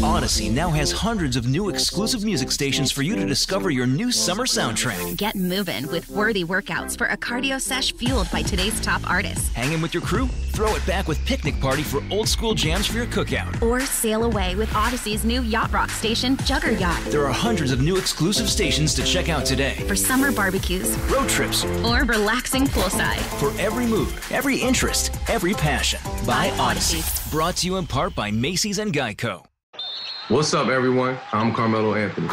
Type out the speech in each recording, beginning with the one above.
Odyssey now has hundreds of new exclusive music stations for you to discover your new summer soundtrack. Get moving with worthy workouts for a cardio sesh fueled by today's top artists. Hanging with your crew? Throw it back with Picnic Party for old school jams for your cookout. Or sail away with Odyssey's new yacht rock station, Jugger Yacht. There are hundreds of new exclusive stations to check out today. For summer barbecues, road trips, or relaxing poolside. For every mood, every interest, every passion. By Odyssey. Brought to you in part by Macy's and Geico. What's up, everyone? I'm Carmelo Anthony.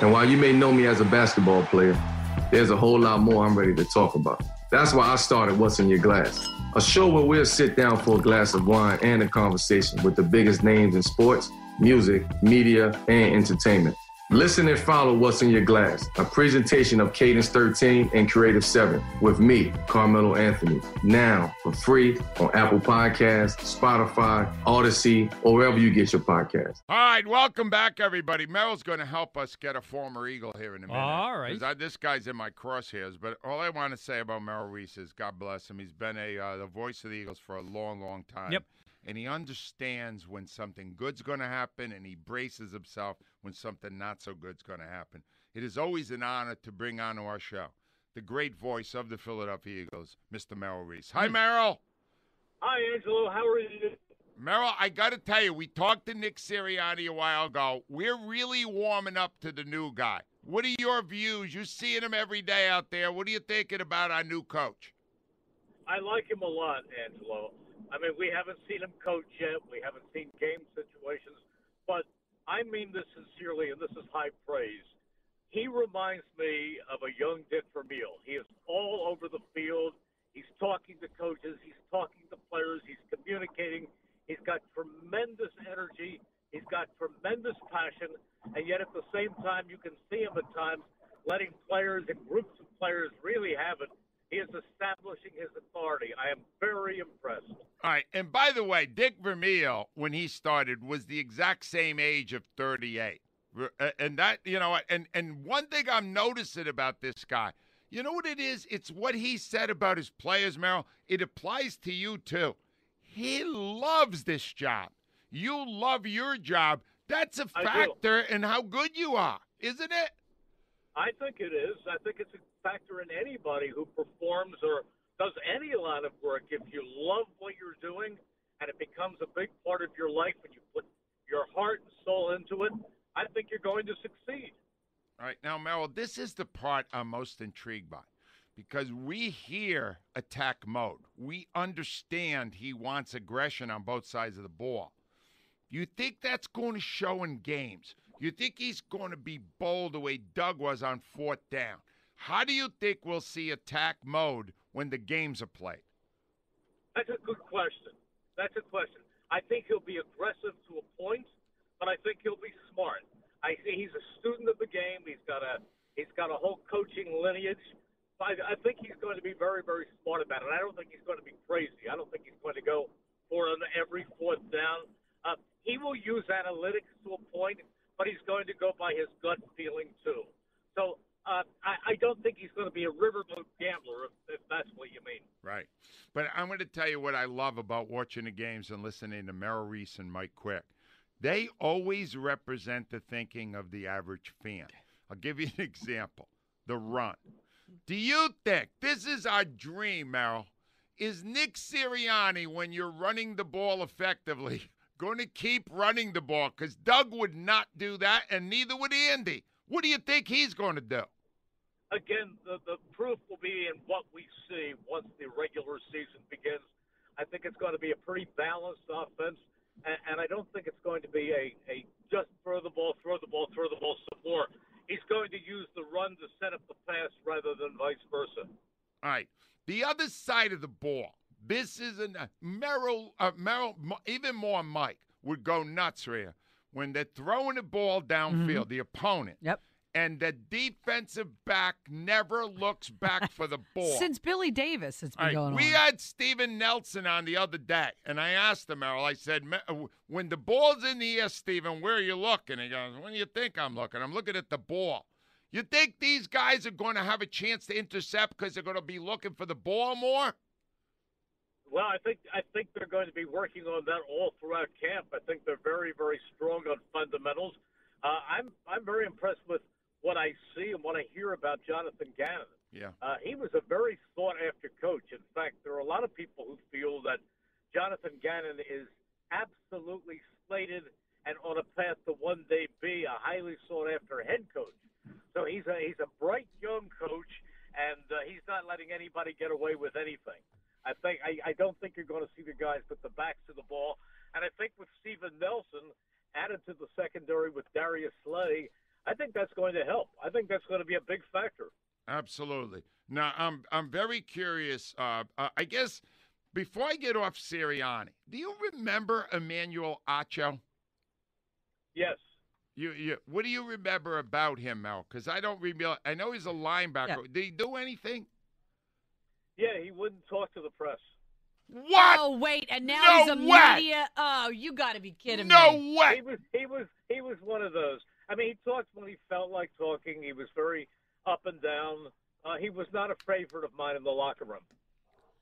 And while you may know me as a basketball player, there's a whole lot more I'm ready to talk about. That's why I started What's in Your Glass, a show where we'll sit down for a glass of wine and a conversation with the biggest names in sports, music, media, and entertainment. Listen and follow What's in Your Glass, a presentation of Cadence 13 and Creative 7 with me, Carmelo Anthony, now for free on Apple Podcasts, Spotify, Odyssey, or wherever you get your podcasts. All right, welcome back, everybody. Merrill's going to help us get a former Eagle here in a minute. All right. This guy's in my crosshairs, but all I want to say about Merrill Reese is God bless him. He's been the voice of the Eagles for a long, long time. Yep. And he understands when something good's going to happen, and he braces himself when something not so good's going to happen. It is always an honor to bring onto our show the great voice of the Philadelphia Eagles, Mr. Merrill Reese. Hi, Merrill. Hi, Angelo. How are you? Merrill, I got to tell you, we talked to Nick Sirianni a while ago. We're really warming up to the new guy. What are your views? You're seeing him every day out there. What are you thinking about our new coach? I like him a lot, Angelo. I mean, we haven't seen him coach yet. We haven't seen game situations. But I mean this sincerely, and this is high praise. He reminds me of a young Dick Vermeil. He is all over the field. He's talking to coaches. He's talking to players. He's communicating. He's got tremendous energy. He's got tremendous passion. And yet at the same time, you can see him at times letting players and groups of players really have it. He is establishing his authority. I am very impressed. All right, and by the way, Dick Vermeil, when he started, was the exact same age of 38. And that, and one thing I'm noticing about this guy, you know what it is? It's what he said about his players, Merrill. It applies to you, too. He loves this job. You love your job. That's a factor in how good you are, isn't it? I think it is. I think it's a factor in anybody who performs or does any line of work. If you love what you're doing and it becomes a big part of your life and you put your heart and soul into it, I think you're going to succeed. All right. Now, Merrill, this is the part I'm most intrigued by because we hear attack mode. We understand he wants aggression on both sides of the ball. You think that's going to show in games? You think he's going to be bold the way Doug was on 4th down? How do you think we'll see attack mode when the games are played? That's a good question. I think he'll be aggressive to a point, but I think he'll be smart. I think he's a student of the game. He's got a whole coaching lineage. I think he's going to be very, very smart about it. I don't think he's going to be crazy. I don't think he's going to go for it on every 4th down. He will use analytics to a point, but he's going to go by his gut feeling too. So I don't think he's going to be a riverboat gambler, if that's what you mean. Right. But I'm going to tell you what I love about watching the games and listening to Merrill Reese and Mike Quick. They always represent the thinking of the average fan. I'll give you an example. The run. Do you think, this is our dream, Merrill, is Nick Sirianni, when you're running the ball effectively, going to keep running the ball? Because Doug would not do that, and neither would Andy. What do you think he's going to do? Again, the proof will be in what we see once the regular season begins. I think it's going to be a pretty balanced offense, and I don't think it's going to be a just throw the ball some more. He's going to use the run to set up the pass rather than vice versa. All right. The other side of the ball. This is Merrill, even more Mike, would go nuts here when they're throwing the ball downfield, the opponent. Yep. And the defensive back never looks back for the ball. Since Billy Davis, it's been going on. We had Steven Nelson on the other day, and I asked him, Merrill, I said, when the ball's in the air, Steven, where are you looking? He goes, where do you think I'm looking? I'm looking at the ball. You think these guys are going to have a chance to intercept because they're going to be looking for the ball more? Well, I think they're going to be working on that all throughout camp. I think they're very, very strong on fundamentals. I'm very impressed with what I see and what I hear about Jonathan Gannon. Yeah. He was a very sought-after coach. In fact, there are a lot of people who feel that Jonathan Gannon is absolutely slated and on a path to one day be a highly sought-after head coach. So he's a bright young coach, and he's not letting anybody get away with anything. I don't think you're going to see the guys put the backs to the ball. And I think with Steven Nelson added to the secondary with Darius Slay, I think that's going to help. I think that's going to be a big factor. Absolutely. Now, I'm very curious. I guess before I get off Sirianni, do you remember Emmanuel Acho? Yes. What do you remember about him, Mel? Because I don't remember. I know he's a linebacker. Yeah. Did he do anything? Yeah, he wouldn't talk to the press. What? Oh wait, and now No he's a way. media. Oh, you got to be kidding No me. way. He was one of those. I mean, he talked when he felt like talking. He was very up and down. He was not a favorite of mine in the locker room.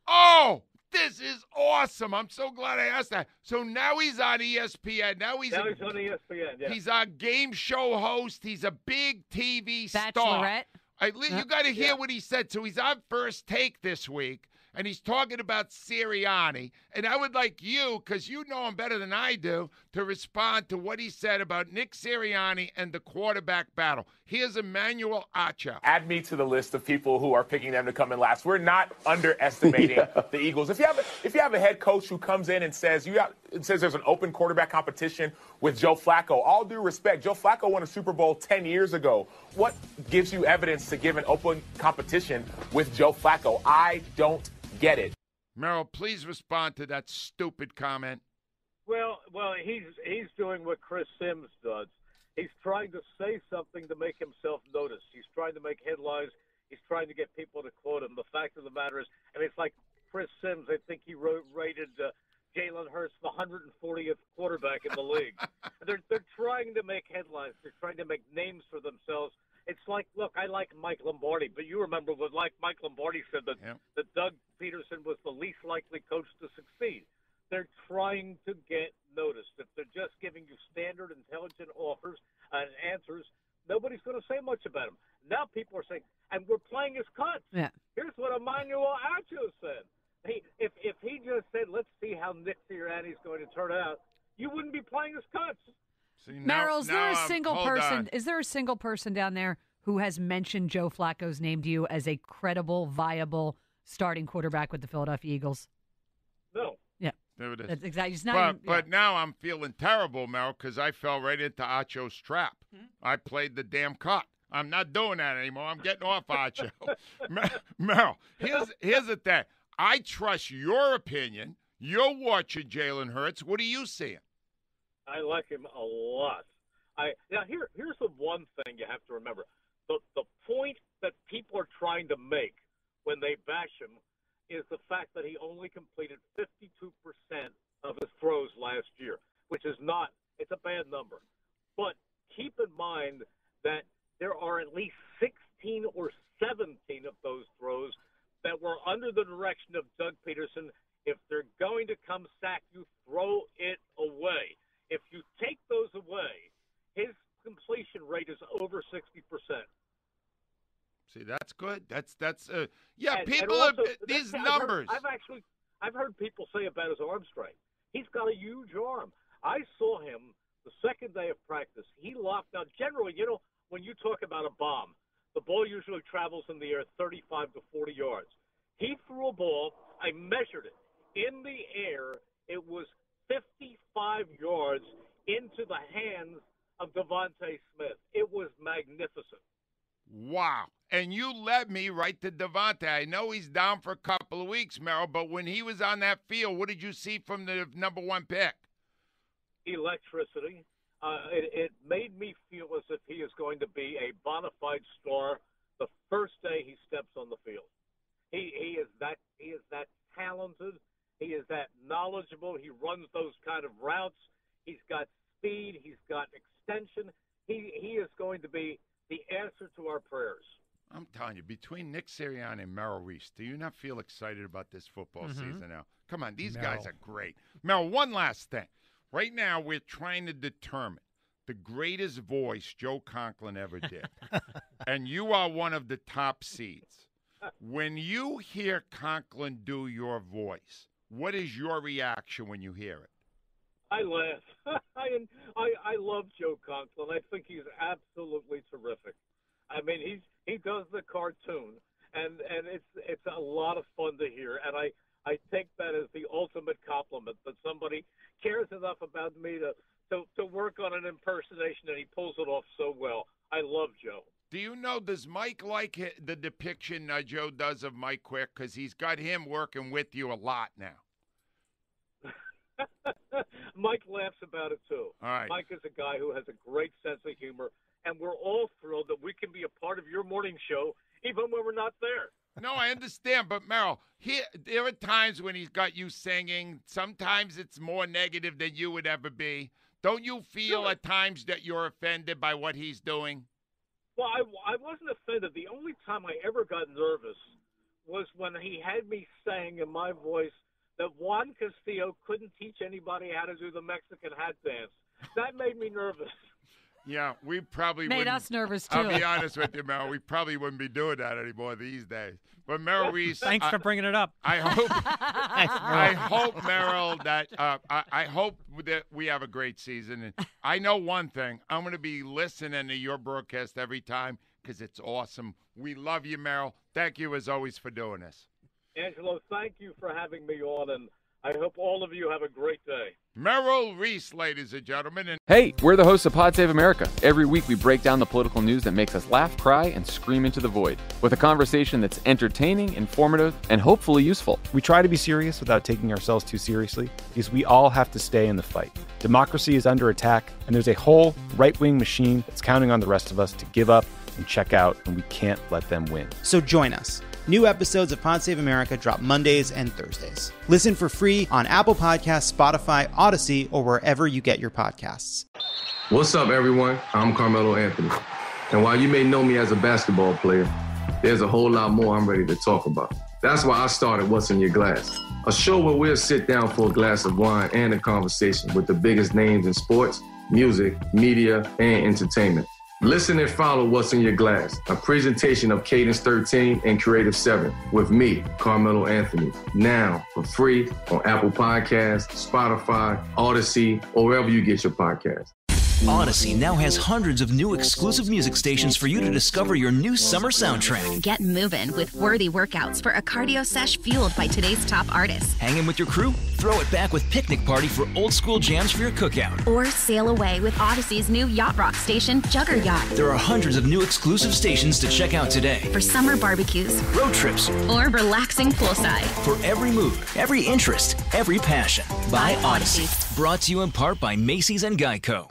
Oh, this is awesome. I'm so glad I asked that. So now he's on ESPN. Now he's on ESPN, yeah. He's a game show host. He's a big TV star. Bachelorette. You got to hear what he said. So he's on First Take this week, and he's talking about Sirianni. And I would like you, because you know him better than I do, to respond to what he said about Nick Sirianni and the quarterback battle. Here's Emmanuel Acho. Add me to the list of people who are picking them to come in last. We're not underestimating the Eagles. If you have a head coach who comes in and says there's an open quarterback competition with Joe Flacco, all due respect, Joe Flacco won a Super Bowl 10 years ago. What gives you evidence to give an open competition with Joe Flacco? I don't get it. Merrill, please respond to that stupid comment. Well, he's doing what Chris Sims does. He's trying to say something to make himself noticed. He's trying to make headlines. He's trying to get people to quote him. The fact of the matter is, I mean, it's like Chris Sims. I think he rated Jalen Hurts the 140th quarterback in the league. They're trying to make headlines. They're trying to make names for themselves. It's like, look, I like Mike Lombardi, but you remember what Mike Lombardi said that Doug Peterson was the least likely coach to succeed. They're trying to get noticed. If they're just giving you standard, intelligent offers and answers, nobody's going to say much about them. Now people are saying, and we're playing his cuts. Yeah. Here's what Emmanuel Acho said. If he just said, let's see how Nick Sirianni's going to turn out, you wouldn't be playing his cuts. See, Merrill, is there a single person? Is there a single person down there who has mentioned Joe Flacco's name to you as a credible, viable starting quarterback with the Philadelphia Eagles? No. Yeah. There it is. That's exactly. But now I'm feeling terrible, Mel, because I fell right into Acho's trap. I played the damn cut. I'm not doing that anymore. I'm getting off Acho. Mel, here's the thing. I trust your opinion. You're watching Jalen Hurts. What are you seeing? I like him a lot. Now here's the one thing you have to remember. The point that people are trying to make when they bash him is the fact that he only completed 52% of his throws last year, which is not – it's a bad number. But keep in mind that there are at least 16 or 17 of those throws that were under the direction of Doug Peterson. If they're going to come sack you, throw it away. If you take those away, his completion rate is over 60%. See, that's good. That's these numbers. I've heard people say about his arm strength. He's got a huge arm. I saw him the second day of practice. He locked out. Generally, when you talk about a bomb, the ball usually travels in the air 35 to 40 yards. He threw a ball. I measured it. In the air, it was 55 yards into the hands of Devontae Smith. It was magnificent. Wow. And you led me right to Devontae. I know he's down for a couple of weeks, Merrill, but when he was on that field, what did you see from the number one pick? Electricity. It made me feel as if he is going to be a bona fide star the first day he steps on the field. He is that talented. He is that knowledgeable. He runs those kind of routes. He's got speed. He's got extension. He is going to be the answer to our prayers. I'm telling you, between Nick Sirianni and Merrill Reese, do you not feel excited about this football season now? Come on, these guys are great. Merrill, one last thing. Right now, we're trying to determine the greatest voice Joe Conklin ever did. And you are one of the top seeds. When you hear Conklin do your voice, what is your reaction when you hear it? I laugh. I love Joe Conklin. I think he's absolutely terrific. I mean, he does the cartoon, and it's a lot of fun to hear. And I take that as the ultimate compliment that somebody cares enough about me to work on an impersonation, and he pulls it off so well. I love Joe. Do you know, does Mike like the depiction Joe does of Mike Quick? Because he's got him working with you a lot now. Mike laughs about it, too. All right. Mike is a guy who has a great sense of humor, and we're all thrilled that we can be a part of your morning show, even when we're not there. No, I understand, but Merrill, there are times when he's got you singing. Sometimes it's more negative than you would ever be. Don't you feel at times that you're offended by what he's doing? Well, I wasn't offended. The only time I ever got nervous was when he had me saying in my voice that Juan Castillo couldn't teach anybody how to do the Mexican hat dance. That made me nervous. Yeah, we probably made us nervous, too. I'll be honest with you, Merrill. We probably wouldn't be doing that anymore these days. But Merrill Reese, thanks for bringing it up. I hope, Merrill, that I hope that we have a great season. And I know one thing: I'm going to be listening to your broadcast every time because it's awesome. We love you, Merrill. Thank you as always for doing this. Angelo, thank you for having me on, and I hope all of you have a great day. Merrill Reese, ladies and gentlemen. Hey, we're the hosts of Pod Save America. Every week we break down the political news that makes us laugh, cry, and scream into the void with a conversation that's entertaining, informative, and hopefully useful. We try to be serious without taking ourselves too seriously because we all have to stay in the fight. Democracy is under attack, and there's a whole right-wing machine that's counting on the rest of us to give up and check out, and we can't let them win. So join us. New episodes of Pod Save America drop Mondays and Thursdays. Listen for free on Apple Podcasts, Spotify, Odyssey, or wherever you get your podcasts. What's up, everyone? I'm Carmelo Anthony. And while you may know me as a basketball player, there's a whole lot more I'm ready to talk about. That's why I started What's in Your Glass, a show where we'll sit down for a glass of wine and a conversation with the biggest names in sports, music, media, and entertainment. Listen and follow What's in Your Glass, a presentation of Cadence 13 and Creative 7 with me, Carmelo Anthony, now for free on Apple Podcasts, Spotify, Odyssey, or wherever you get your podcasts. Odyssey now has hundreds of new exclusive music stations for you to discover your new summer soundtrack. Get moving with worthy workouts for a cardio sesh fueled by today's top artists. Hanging with your crew? Throw it back with Picnic Party for old school jams for your cookout. Or sail away with Odyssey's new yacht rock station, Jugger Yacht. There are hundreds of new exclusive stations to check out today. For summer barbecues, road trips, or relaxing poolside. For every mood, every interest, every passion. By Odyssey. Brought to you in part by Macy's and Geico.